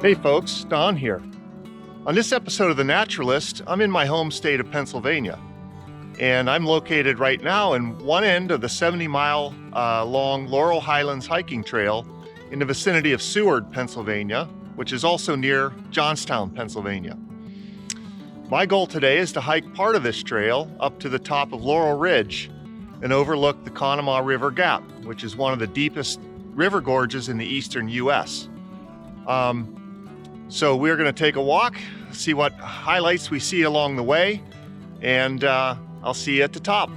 Hey folks, Don here. On this episode of The Naturalist, I'm in my home state of Pennsylvania. And I'm located right now in one end of the 70-mile long Laurel Highlands hiking trail in the vicinity of Seward, Pennsylvania, which is also near Johnstown, Pennsylvania. My goal today is to hike part of this trail up to the top of Laurel Ridge and overlook the Conemaugh River Gap, which is one of the deepest river gorges in the eastern U.S. So we're going to take a walk, see what highlights we see along the way, and I'll see you at the top.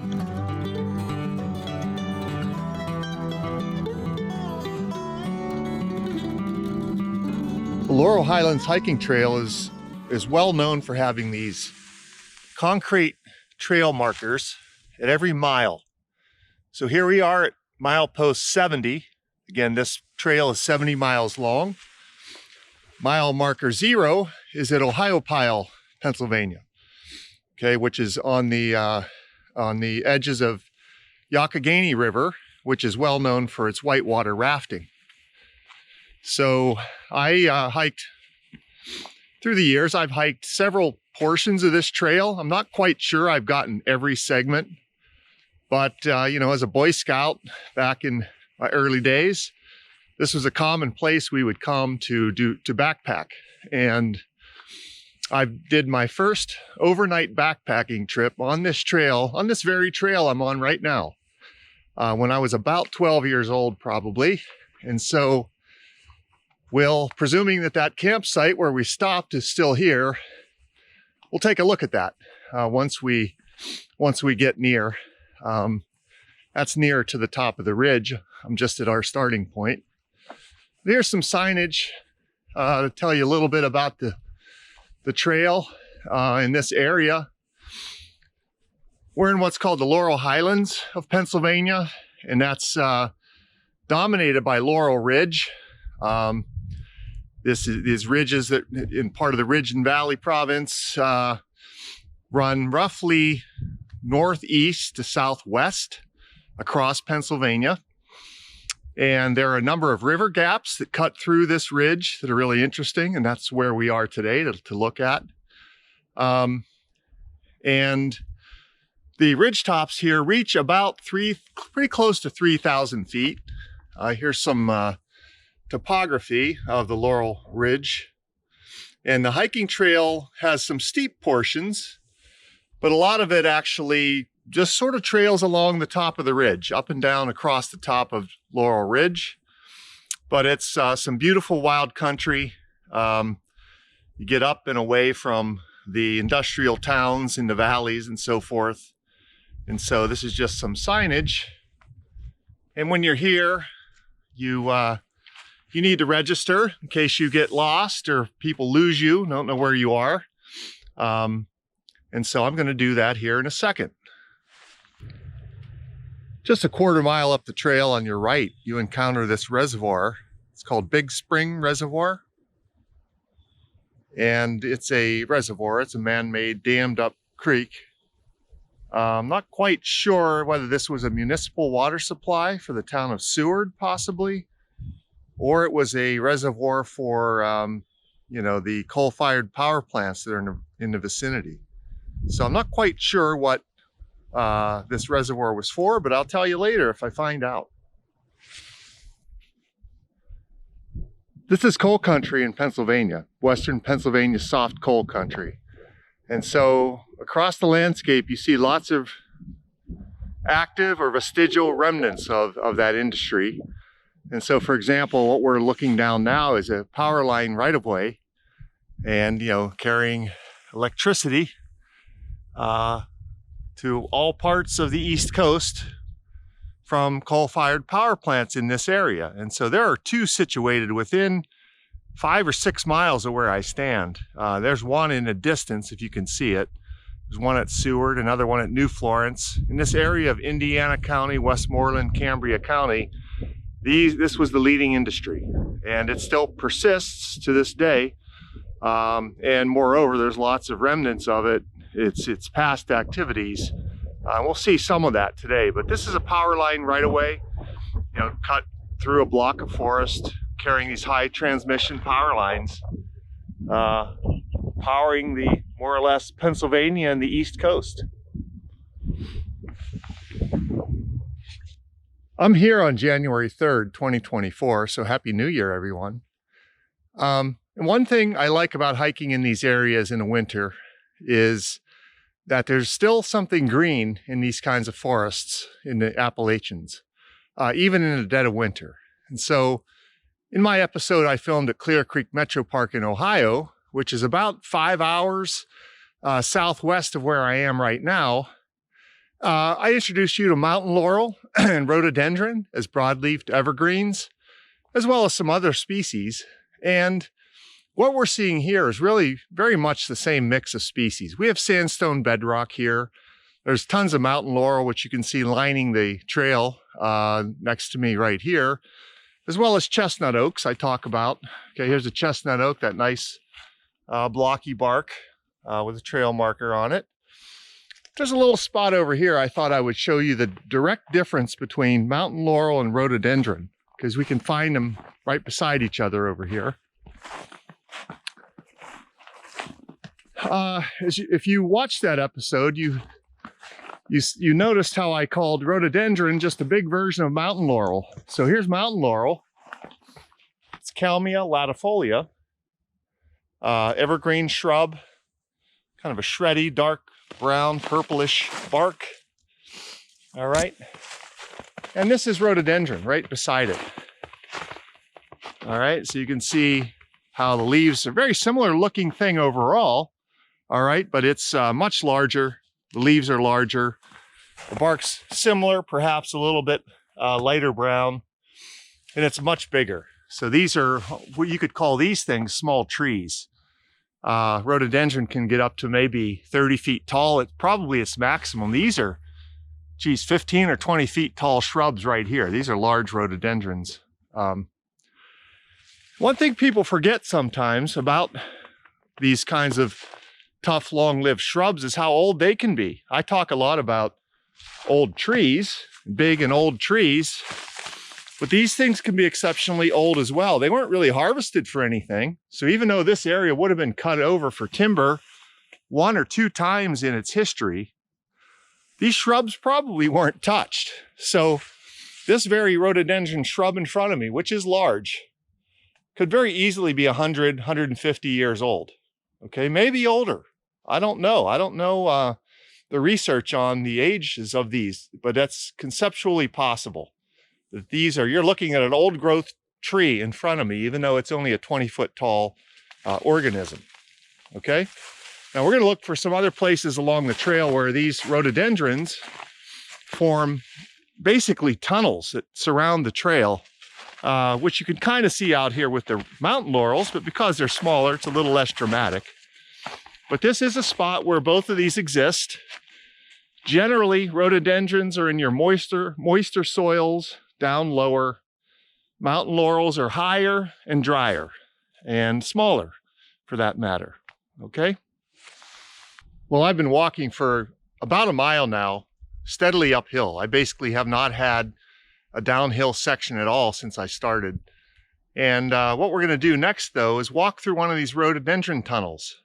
The Laurel Highlands hiking trail is well known for having these concrete trail markers at every mile. So here we are at milepost 70. Again, this trail is 70 miles long. Mile marker 0 is at Ohiopyle, Pennsylvania, okay, which is on the edges of Youghiogheny River, which is well known for its whitewater rafting. So I hiked through the years. I've hiked several portions of this trail. I'm not quite sure I've gotten every segment, but you know, as a Boy Scout back in my early days, this was a common place we would come to backpack. And I did my first overnight backpacking trip on this trail, on this very trail I'm on right now, when I was about 12 years old, probably. And so, well, presuming that campsite where we stopped is still here, we'll take a look at that once we get near. That's near to the top of the ridge. I'm just at our starting point. There's some signage to tell you a little bit about the trail in this area. We're in what's called the Laurel Highlands of Pennsylvania, and that's dominated by Laurel Ridge. These ridges that in part of the Ridge and Valley province run roughly northeast to southwest across Pennsylvania. And there are a number of river gaps that cut through this ridge that are really interesting, and that's where we are today to look at. And the ridge tops here reach about pretty close to 3,000 feet. Here's some topography of the Laurel Ridge. And the hiking trail has some steep portions, but a lot of it actually just sort of trails along the top of the ridge, up and down across the top of Laurel Ridge. But it's some beautiful wild country. You get up and away from the industrial towns in the valleys and so forth. And so this is just some signage. And when you're here, you need to register in case you get lost or people lose you, don't know where you are. And so I'm going to do that here in a second. Just a quarter mile up the trail on your right, you encounter this reservoir. It's called Big Spring Reservoir. And it's a reservoir. It's a man-made dammed up creek. I'm not quite sure whether this was a municipal water supply for the town of Seward, possibly, or it was a reservoir for, you know, the coal-fired power plants that are in the vicinity. So I'm not quite sure what this reservoir was for, but I'll tell you later if I find out. This is coal country in Pennsylvania, western Pennsylvania soft coal country. And so across the landscape, you see lots of active or vestigial remnants of that industry. And so, for example, what we're looking down now is a power line right-of-way and, you know, carrying electricity to all parts of the East Coast from coal-fired power plants in this area. And so there are two situated within 5 or 6 miles of where I stand. There's one in the distance, if you can see it. There's one at Seward, another one at New Florence. In this area of Indiana County, Westmoreland, Cambria County, this was the leading industry, and it still persists to this day. And moreover, there's lots of remnants of it. It's past activities. We'll see some of that today, but this is a power line right away, you know, cut through a block of forest, carrying these high transmission power lines, powering the more or less Pennsylvania and the East Coast. I'm here on January 3rd, 2024, so Happy New Year, everyone. And one thing I like about hiking in these areas in the winter is that there's still something green in these kinds of forests in the Appalachians, even in the dead of winter. And so in my episode I filmed at Clear Creek Metro Park in Ohio, which is about 5 hours southwest of where I am right now, I introduced you to mountain laurel and rhododendron as broadleafed evergreens, as well as some other species. And what we're seeing here is really very much the same mix of species. We have sandstone bedrock here. There's tons of mountain laurel, which you can see lining the trail next to me right here, as well as chestnut oaks I talk about. Okay, here's a chestnut oak, that nice blocky bark with a trail marker on it. There's a little spot over here I thought I would show you the direct difference between mountain laurel and rhododendron, because we can find them right beside each other over here. If you watched that episode, you noticed how I called rhododendron just a big version of mountain laurel. So here's mountain laurel. It's Conemaugh latifolia, evergreen shrub, kind of a shreddy, dark brown, purplish bark. All right. And this is rhododendron right beside it. All right. So you can see how the leaves are very similar looking thing overall. All right. But it's much larger. The leaves are larger. The bark's similar, perhaps a little bit lighter brown, and it's much bigger. So these are what you could call these things small trees. Rhododendron can get up to maybe 30 feet tall. It's probably its maximum. These are, geez, 15 or 20 feet tall shrubs right here. These are large rhododendrons. One thing people forget sometimes about these kinds of tough, long-lived shrubs is how old they can be. I talk a lot about old trees, big and old trees, but these things can be exceptionally old as well. They weren't really harvested for anything. So even though this area would have been cut over for timber 1 or 2 times in its history, these shrubs probably weren't touched. So this very rhododendron shrub in front of me, which is large, could very easily be 100, 150 years old. Okay, maybe older. I don't know. I don't know the research on the ages of these, but that's conceptually possible. That these are, you're looking at an old growth tree in front of me, even though it's only a 20-foot tall organism. Okay, now we're going to look for some other places along the trail where these rhododendrons form basically tunnels that surround the trail, which you can kind of see out here with the mountain laurels, but because they're smaller, it's a little less dramatic. But this is a spot where both of these exist. Generally, rhododendrons are in your moister soils, down lower. Mountain laurels are higher and drier and smaller for that matter. Okay. Well, I've been walking for about a mile now, steadily uphill. I basically have not had a downhill section at all since I started. And what we're going to do next, though, is walk through one of these rhododendron tunnels.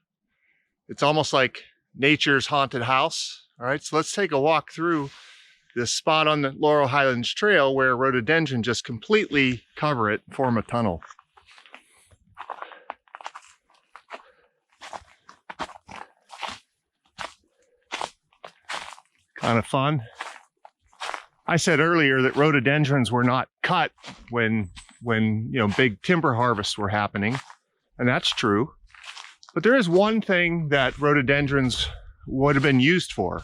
It's almost like nature's haunted house. All right, so let's take a walk through this spot on the Laurel Highlands Trail where rhododendron just completely cover it, form a tunnel. Kind of fun. I said earlier that rhododendrons were not cut when big timber harvests were happening, and that's true. But there is one thing that rhododendrons would have been used for.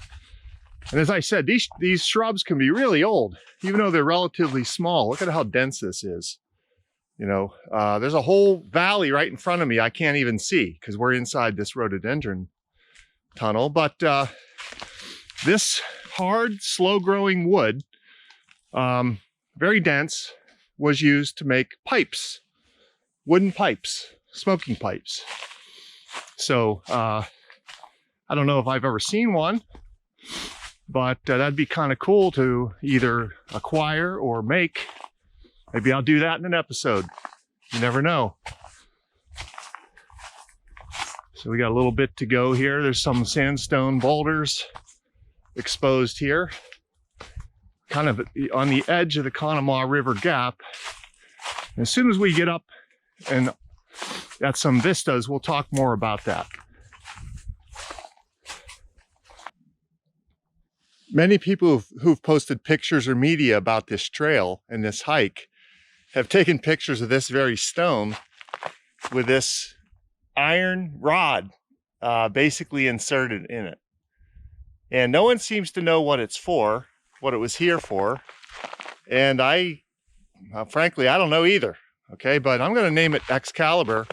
And as I said, these shrubs can be really old, even though they're relatively small. Look at how dense this is. There's a whole valley right in front of me I can't even see because we're inside this rhododendron tunnel. But this hard, slow-growing wood, very dense, was used to make pipes, wooden pipes, smoking pipes. So I don't know if I've ever seen one, but that'd be kind of cool to either acquire or make. Maybe I'll do that in an episode. You never know. So we got a little bit to go here. There's some sandstone boulders exposed here, kind of on the edge of the Conemaugh River Gap. And as soon as we get up and at some vistas, we'll talk more about that. Many people who've posted pictures or media about this trail and this hike have taken pictures of this very stone with this iron rod basically inserted in it. And no one seems to know what it's for, what it was here for. And frankly, I don't know either. Okay, but I'm going to name it Excalibur.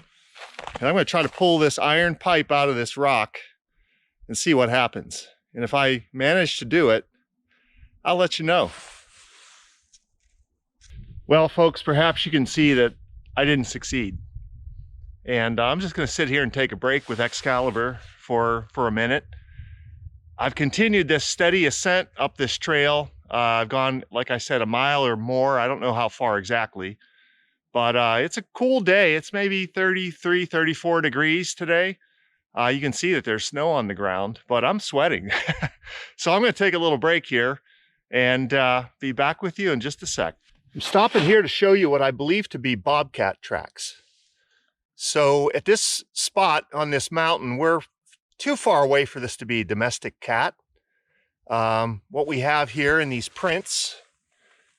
And I'm going to try to pull this iron pipe out of this rock and see what happens. And if I manage to do it, I'll let you know. Well, folks, perhaps you can see that I didn't succeed. And I'm just going to sit here and take a break with Excalibur for a minute. I've continued this steady ascent up this trail. I've gone, like I said, a mile or more. I don't know how far exactly. But it's a cool day. It's maybe 33, 34 degrees today. You can see that there's snow on the ground, but I'm sweating. So I'm going to take a little break here and be back with you in just a sec. I'm stopping here to show you what I believe to be bobcat tracks. So at this spot on this mountain, we're too far away for this to be a domestic cat. What we have here in these prints,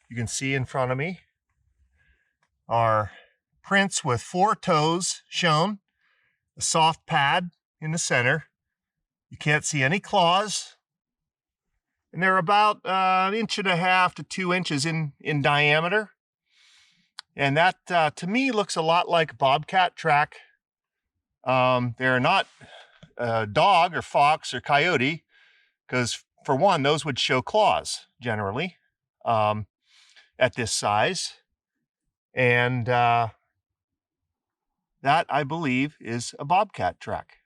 you can see in front of me, are prints with 4 toes shown, a soft pad in the center. You can't see any claws, and they're about 1.5 to 2 inches in diameter. And that to me looks a lot like bobcat track. They're not dog or fox or coyote, because for one, those would show claws generally at this size. And that, I believe, is a bobcat track.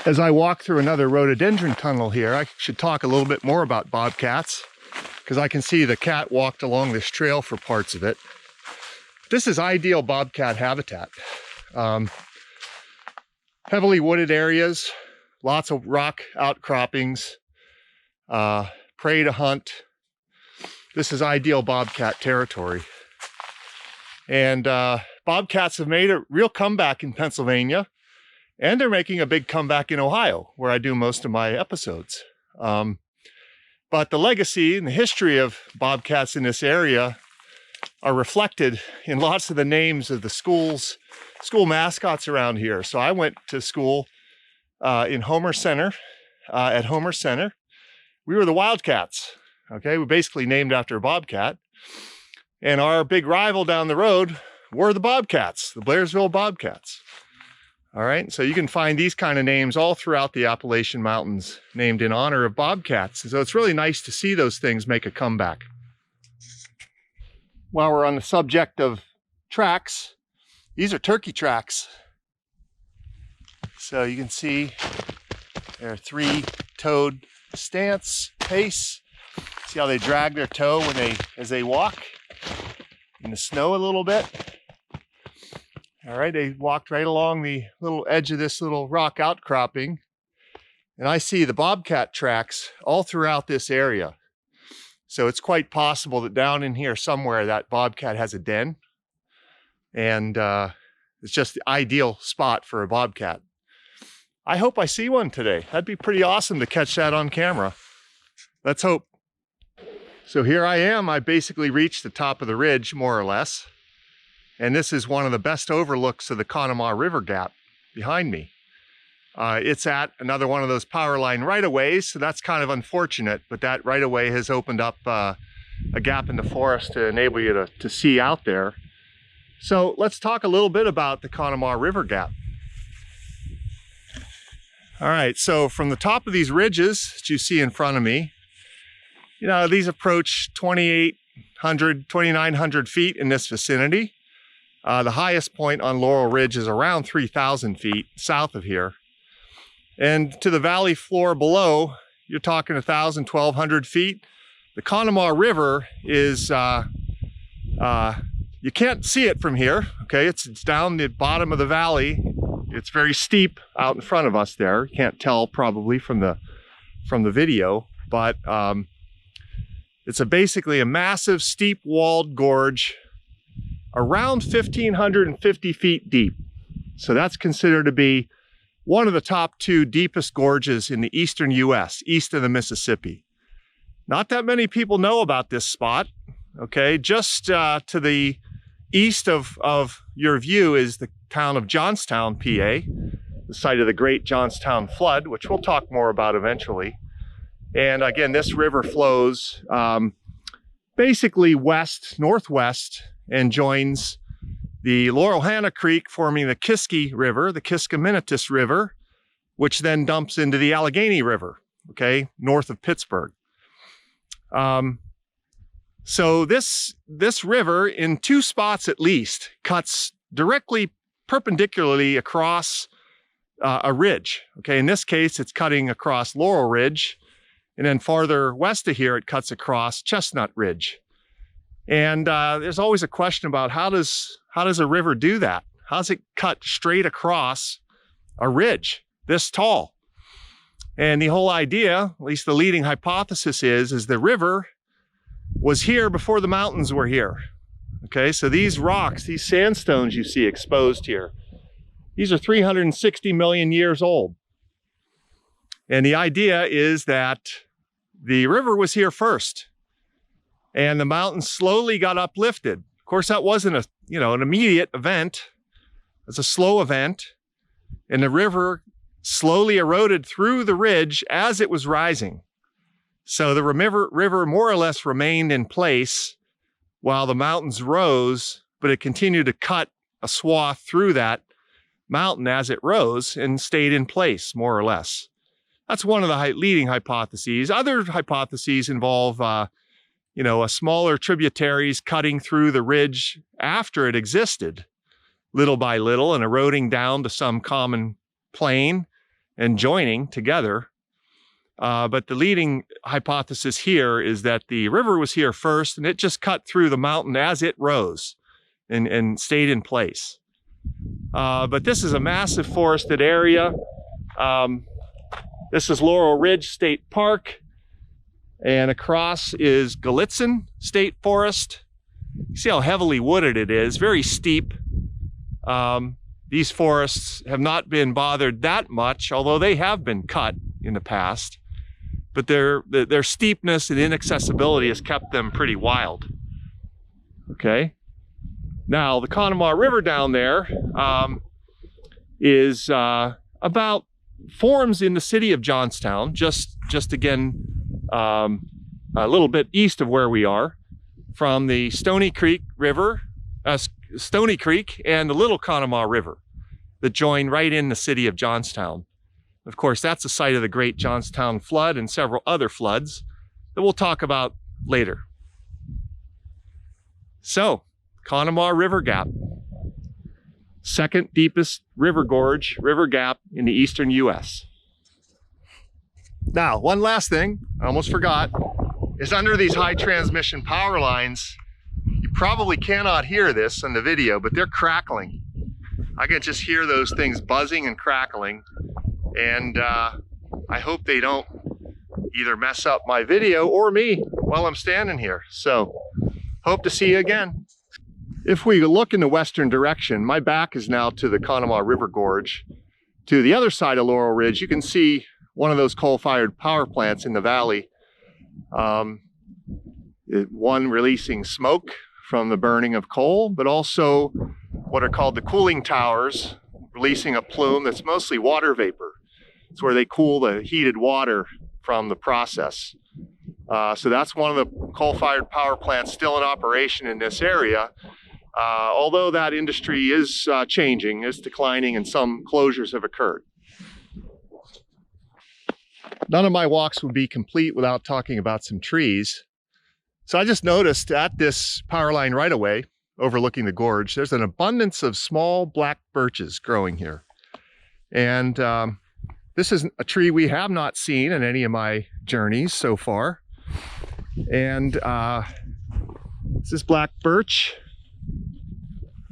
As I walk through another rhododendron tunnel here, I should talk a little bit more about bobcats, because I can see the cat walked along this trail for parts of it. This is ideal bobcat habitat. Heavily wooded areas, lots of rock outcroppings, prey to hunt. This is ideal bobcat territory. And bobcats have made a real comeback in Pennsylvania, and they're making a big comeback in Ohio, where I do most of my episodes. But the legacy and the history of bobcats in this area are reflected in lots of the names of the school mascots around here. So I went to school in Homer Center, at Homer Center. We were the Wildcats. Okay, we basically named after a bobcat. And our big rival down the road were the Bobcats, the Blairsville Bobcats. All right, so you can find these kind of names all throughout the Appalachian Mountains named in honor of bobcats. So it's really nice to see those things make a comeback. While we're on the subject of tracks, these are turkey tracks. So you can see there are 3-toed stance, pace. See how they drag their toe as they walk in the snow a little bit. All right, they walked right along the little edge of this little rock outcropping. And I see the bobcat tracks all throughout this area. So it's quite possible that down in here somewhere that bobcat has a den. And it's just the ideal spot for a bobcat. I hope I see one today. That'd be pretty awesome to catch that on camera. Let's hope. So here I am. I basically reached the top of the ridge, more or less. And this is one of the best overlooks of the Conemaugh River Gap behind me. It's at another one of those power line right-of-ways, so that's kind of unfortunate, but that right-of-way has opened up a gap in the forest to enable you to see out there. So let's talk a little bit about the Conemaugh River Gap. All right, so from the top of these ridges that you see in front of me, you know, these approach 2,800, 2,900 feet in this vicinity. The highest point on Laurel Ridge is around 3,000 feet south of here. And to the valley floor below, you're talking 1,000, 1,200 feet. The Conemaugh River is You can't see it from here, okay? It's down the bottom of the valley. It's very steep out in front of us there. You can't tell probably from the video, but it's basically a massive steep walled gorge around 1,550 feet deep. So that's considered to be one of the top 2 deepest gorges in the eastern US, east of the Mississippi. Not that many people know about this spot, okay? Just to the east of your view is the town of Johnstown, PA, the site of the Great Johnstown Flood, which we'll talk more about eventually. And again, this river flows basically northwest, and joins the Laurel Highlands Creek, forming the Kiski River, the Kiskiminetus River, which then dumps into the Allegheny River, okay, north of Pittsburgh. So this river, in 2 spots at least, cuts directly perpendicularly across a ridge. Okay, in this case, it's cutting across Laurel Ridge, and then farther west of here, it cuts across Chestnut Ridge. And there's always a question about how does a river do that? How does it cut straight across a ridge this tall? And the whole idea, at least the leading hypothesis is the river was here before the mountains were here. Okay, so these rocks, these sandstones you see exposed here, these are 360 million years old. And the idea is that the river was here first, and the mountains slowly got uplifted. Of course, that wasn't an immediate event. It's a slow event, and the river slowly eroded through the ridge as it was rising. So the river more or less remained in place while the mountains rose, but it continued to cut a swath through that mountain as it rose and stayed in place, more or less. That's one of the leading hypotheses. Other hypotheses involve, a smaller tributaries cutting through the ridge after it existed, little by little, and eroding down to some common plane and joining together. But the leading hypothesis here is that the river was here first, and it just cut through the mountain as it rose and stayed in place. But this is a massive forested area. This is Laurel Ridge State Park, and across is Gallitzin State Forest. You see how heavily wooded it is, very steep. These forests have not been bothered that much, although they have been cut in the past. But their steepness and inaccessibility has kept them pretty wild. Okay. Now, the Conemaugh River down there forms in the city of Johnstown, just again, a little bit east of where we are, from the Stony Creek River, Stony Creek and the Little Conemaugh River that join right in the city of Johnstown. Of course, that's the site of the Great Johnstown Flood and several other floods that we'll talk about later. So, Conemaugh River Gap, second deepest river gorge, river gap in the eastern US. Now, one last thing, I almost forgot, is under these high transmission power lines, you probably cannot hear this in the video, but they're crackling. I can just hear those things buzzing and crackling, and I hope they don't either mess up my video or me while I'm standing here. So, hope to see you again. If we look in the western direction, my back is now to the Conemaugh River Gorge. To the other side of Laurel Ridge, you can see one of those coal-fired power plants in the valley. One releasing smoke from the burning of coal, but also what are called the cooling towers, releasing a plume that's mostly water vapor. It's where they cool the heated water from the process. So that's one of the coal-fired power plants still in operation in this area. Although that industry is changing, is declining, and some closures have occurred. None of my walks would be complete without talking about some trees. So I just noticed at this power line right away, overlooking the gorge, there's an abundance of small black birches growing here. And this is a tree we have not seen in any of my journeys so far. And This is black birch.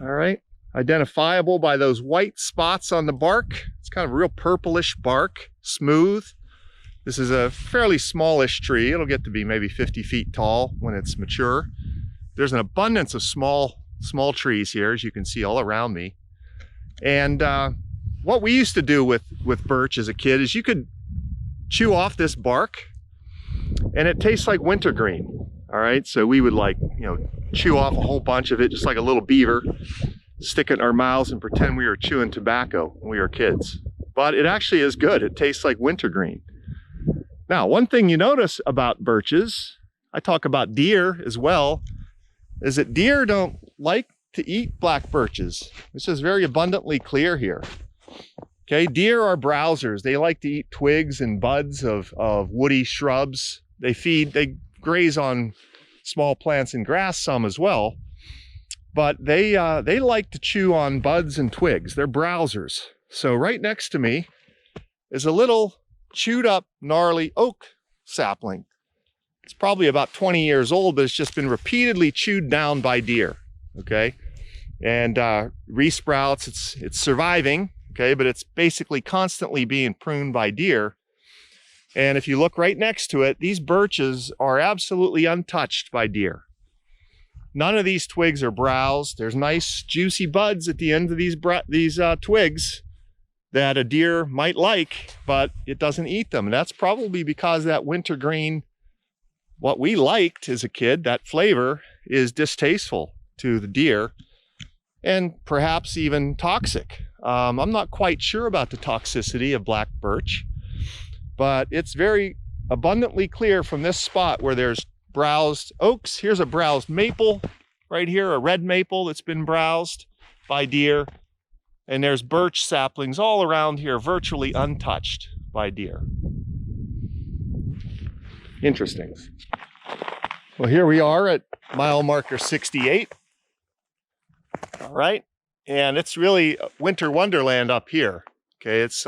All right, identifiable by those white spots on the bark. It's kind of real purplish bark, smooth. This is a fairly smallish tree. It'll get to be maybe 50 feet tall when it's mature. There's an abundance of small trees here, as you can see all around me. And what we used to do with birch as a kid is you could chew off this bark and it tastes like wintergreen. All right, so we would chew off a whole bunch of it just like a little beaver, stick it in our mouths and pretend we were chewing tobacco when we were kids. But it actually is good. It tastes like wintergreen. Now, one thing you notice about birches, I talk about deer as well, is that deer don't like to eat black birches. This is very abundantly clear here. Okay, deer are browsers. They like to eat twigs and buds of woody shrubs. They graze on small plants and grass some as well, but they like to chew on buds and twigs. They're browsers. So right next to me is a little chewed up gnarly oak sapling. It's probably about 20 years old, but it's just been repeatedly chewed down by deer. Okay, and resprouts. It's surviving. Okay, but it's basically constantly being pruned by deer. And if you look right next to it, these birches are absolutely untouched by deer. None of these twigs are browsed. There's nice juicy buds at the end of these twigs that a deer might like, but it doesn't eat them. And that's probably because that wintergreen, what we liked as a kid, that flavor, is distasteful to the deer and perhaps even toxic. I'm not quite sure about the toxicity of black birch, but it's very abundantly clear from this spot where there's browsed oaks. Here's a browsed maple right here, a red maple that's been browsed by deer. And there's birch saplings all around here, virtually untouched by deer. Interesting. Well, here we are at mile marker 68. All right. And it's really winter wonderland up here. Okay, it's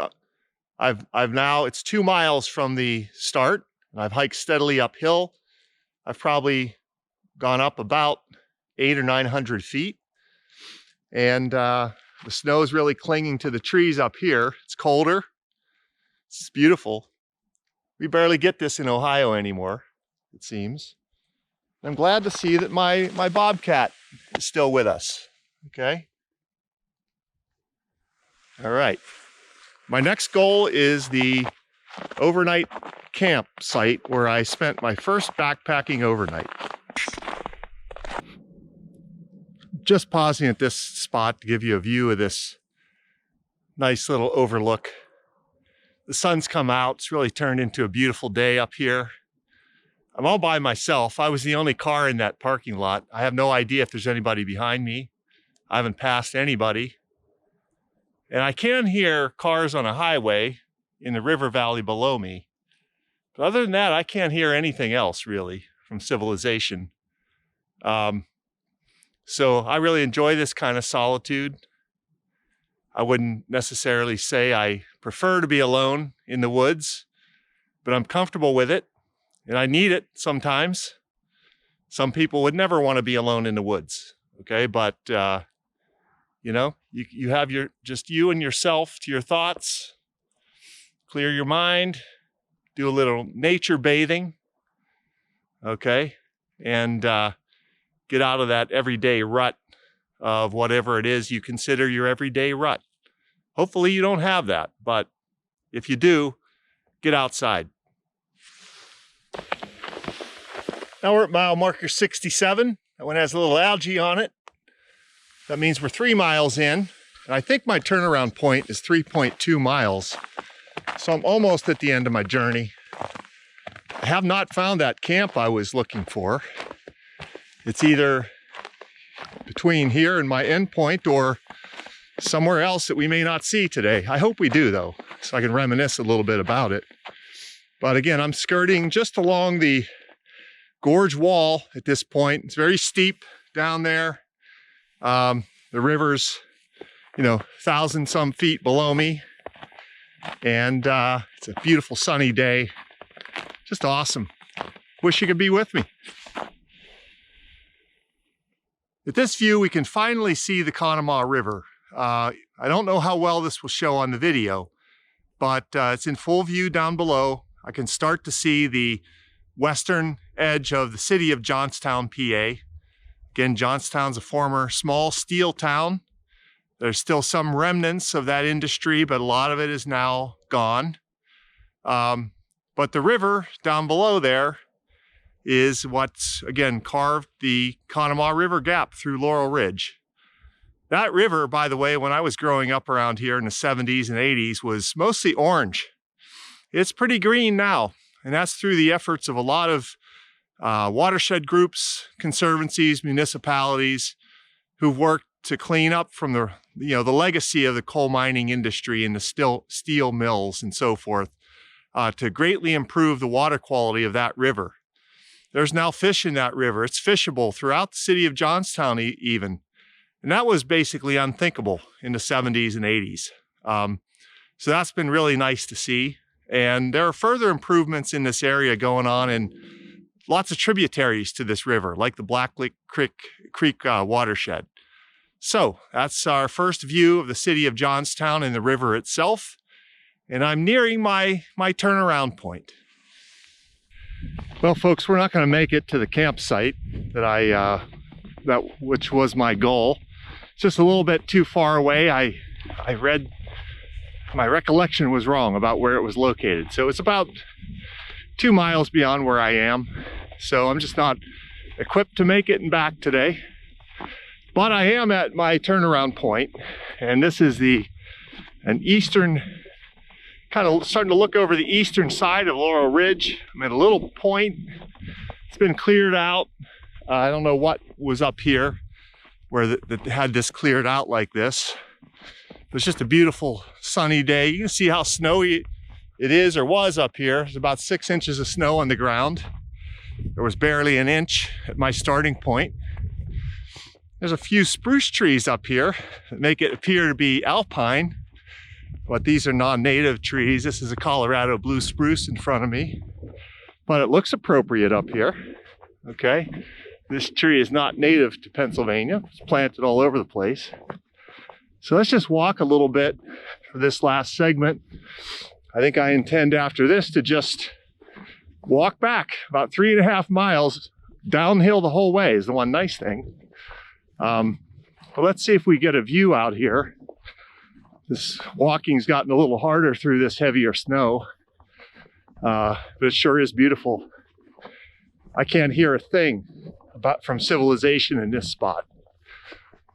it's 2 miles from the start, and I've hiked steadily uphill. I've probably gone up about 800 or 900 feet, and the snow is really clinging to the trees up here. It's colder. It's beautiful. We barely get this in Ohio anymore, it seems. I'm glad to see that my bobcat is still with us. Okay. All right. My next goal is the overnight campsite where I spent my first backpacking overnight. Just pausing at this spot to give you a view of this nice little overlook. The sun's come out. It's really turned into a beautiful day up here. I'm all by myself. I was the only car in that parking lot. I have no idea if there's anybody behind me. I haven't passed anybody. And I can hear cars on a highway in the river valley below me. But other than that, I can't hear anything else really from civilization. So I really enjoy this kind of solitude. I wouldn't necessarily say I prefer to be alone in the woods, but I'm comfortable with it and I need it sometimes. Some people would never want to be alone in the woods. Okay. But, you know, you have just you and yourself to your thoughts, clear your mind, do a little nature bathing, okay, and get out of that everyday rut of whatever it is you consider your everyday rut. Hopefully you don't have that, but if you do, get outside. Now we're at mile marker 67. That one has a little algae on it. That means we're 3 miles in, and I think my turnaround point is 3.2 miles. So I'm almost at the end of my journey. I have not found that camp I was looking for. It's either between here and my end point or somewhere else that we may not see today. I hope we do though, so I can reminisce a little bit about it. But again, I'm skirting just along the gorge wall at this point. It's very steep down there. The river's, 1,000 some feet below me. And it's a beautiful sunny day. Just awesome. Wish you could be with me. With this view, we can finally see the Conemaugh River. I don't know how well this will show on the video, but it's in full view down below. I can start to see the western edge of the city of Johnstown, PA. Again, Johnstown's a former small steel town. There's still some remnants of that industry, but a lot of it is now gone. But the river down below there is what's, again, carved the Conemaugh River Gap through Laurel Ridge. That river, by the way, when I was growing up around here in the 70s and 80s, was mostly orange. It's pretty green now, and that's through the efforts of a lot of watershed groups, conservancies, municipalities who've worked to clean up from the legacy of the coal mining industry and the steel mills and so forth, to greatly improve the water quality of that river. There's now fish in that river. It's fishable throughout the city of Johnstown even. And that was basically unthinkable in the 70s and 80s. So that's been really nice to see. And there are further improvements in this area going on, and lots of tributaries to this river, like the Black Creek watershed. So that's our first view of the city of Johnstown and the river itself. And I'm nearing my turnaround point. Well, folks, we're not going to make it to the campsite which was my goal. It's just a little bit too far away. I read, my recollection was wrong about where it was located. So it's about 2 miles beyond where I am. So I'm just not equipped to make it and back today. But I am at my turnaround point, and this is an eastern, kind of starting to look over the eastern side of Laurel Ridge. I'm at a little point. It's been cleared out. I don't know what was up here where that had this cleared out like this. It was just a beautiful sunny day. You can see how snowy it is or was up here. There's about 6 inches of snow on the ground. There was barely an inch at my starting point. There's a few spruce trees up here that make it appear to be alpine, but these are non-native trees. This is a Colorado blue spruce in front of me, but it looks appropriate up here. Okay, this tree is not native to Pennsylvania. It's planted all over the place. So let's just walk a little bit for this last segment. I think I intend after this to just walk back about 3.5 miles downhill the whole way is the one nice thing. But let's see if we get a view out here. This walking's gotten a little harder through this heavier snow, but it sure is beautiful. I can't hear a thing from civilization in this spot.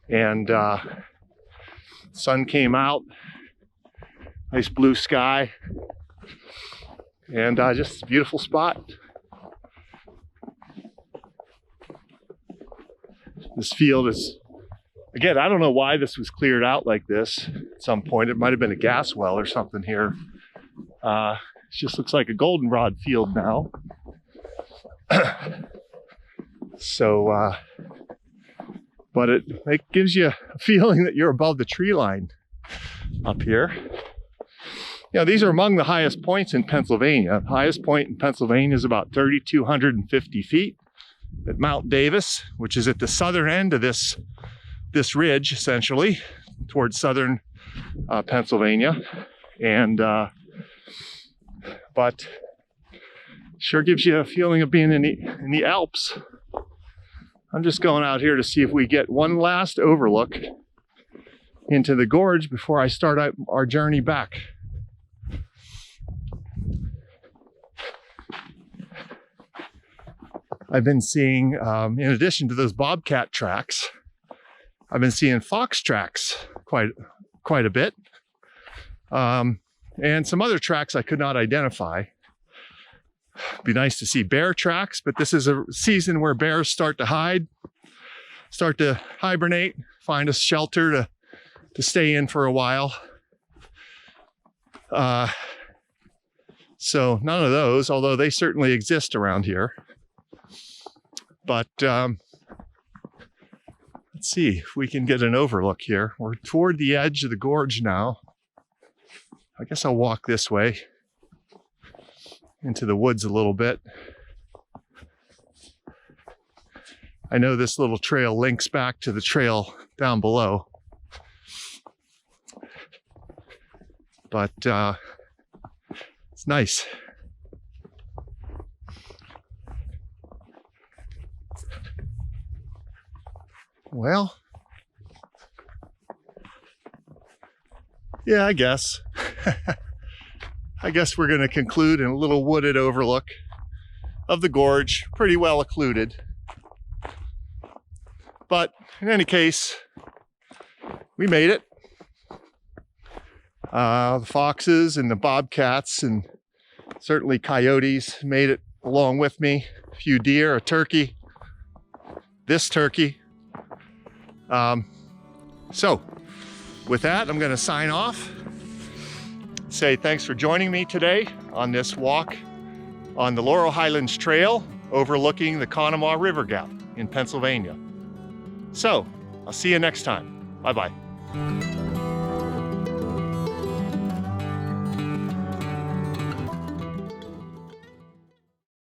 And sun came out, nice blue sky, and just a beautiful spot. This field is, again, I don't know why this was cleared out like this at some point. It might have been a gas well or something here. It just looks like a goldenrod field now. So, but it gives you a feeling that you're above the tree line up here. You know, these are among the highest points in Pennsylvania. The highest point in Pennsylvania is about 3,250 feet at Mount Davis, which is at the southern end of this ridge, essentially, towards southern Pennsylvania. And, but sure gives you a feeling of being in the Alps. I'm just going out here to see if we get one last overlook into the gorge before I start our journey back. I've been seeing, in addition to those bobcat tracks, I've been seeing fox tracks quite a bit, and some other tracks I could not identify. Be nice to see bear tracks, but this is a season where bears start to hibernate, find a shelter to stay in for a while. So none of those, although they certainly exist around here. But let's see if we can get an overlook here. We're toward the edge of the gorge now. I guess I'll walk this way into the woods a little bit. I know this little trail links back to the trail down below. But it's nice. Well, yeah, I guess. I guess we're going to conclude in a little wooded overlook of the gorge, pretty well occluded. But in any case, we made it. The foxes and the bobcats and certainly coyotes made it along with me. A few deer, a turkey, this turkey. So with that, I'm going to sign off. Say thanks for joining me today on this walk on the Laurel Highlands Trail overlooking the Conemaugh River Gap in Pennsylvania. So I'll see you next time. Bye-bye.